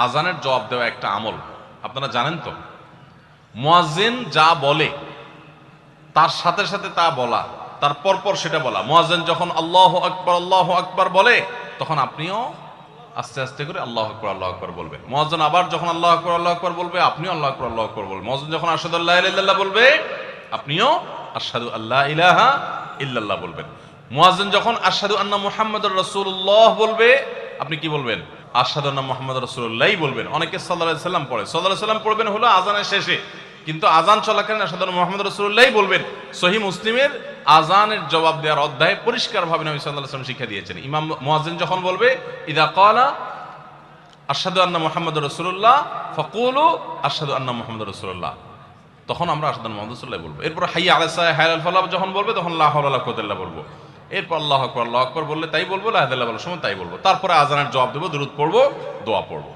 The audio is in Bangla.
আজানের জবাব দেওয়া একটা আমল, আপনারা জানেন তো। মুয়াজ্জিন যা বলে তার সাথে সাথে তা বলা, তার পরপর সেটা বলা। মুয়াজ্জিন যখন আল্লাহু আকবার বলে, তখন আপনিও আস্তে আস্তে করে আল্লাহু আকবার বলবেন। মুয়াজ্জিন আবার যখন আল্লাহু আকবার বলবে, আপনিও আল্লাহু আকবার বলবেন। মুয়াজ্জিন যখন আশহাদু আল্লা ইলাহা ইল্লাল্লাহ বলবে, আপনিও আশহাদু আল্লা ইলাহা ইল্লাল্লাহ বলবেন। মুয়াজ্জিন যখন আশহাদু আন্না মুহাম্মাদুর রাসূলুল্লাহ বলবে, আপনি কি বলবেন? আশহাদু আন্না মুহাম্মাদুর রাসূলুল্লাহই বলবেন। অনেকে সাল্লাল্লাহু আলাইহি সাল্লাম পড়ে, সাল্লাল্লাহু আলাইহি সাল্লাম পড়বেন হলো আজানের শেষে, কিন্তু আজান চলাকালীন আশহাদু আন্না মুহাম্মাদুর রাসূলুল্লাহই বলবেন। সহিহ মুসলিমের আজানের জবাব দেওয়ার অধ্যায়ে পরিষ্কারভাবে নবী সাল্লাল্লাহু আলাইহি ওয়াসাল্লাম শিক্ষা দিয়েছেন। ইমাম মুয়াজ্জিন যখন বলবে, ইযা ক্বালা আশহাদু আন্না মুহাম্মাদুর রাসূলুল্লাহ ফাকুলু আশহাদু আন্না মুহাম্মাদুর রাসূলুল্লাহ, তখন আমরা আশহাদু আন্না মুহাম্মাদুর রাসূলুল্লাহ বলবো। এরপর হাইয়া আলাস সালাহ হাইয়া আল ফালাহ যখন বলবে, তখন লা হাওলা ওয়ালা কুওয়াতা ইল্লা বিল্লাহ বলবো। এরপর আল্লাহু আকবার বললে তাই বলবো, লা ইলাহা ইল্লাল্লাহ বলার সময় তাই বলবো। তারপরে আজানের জবাব দেবো, দুরূদ পড়বো, দোয়া পড়বো।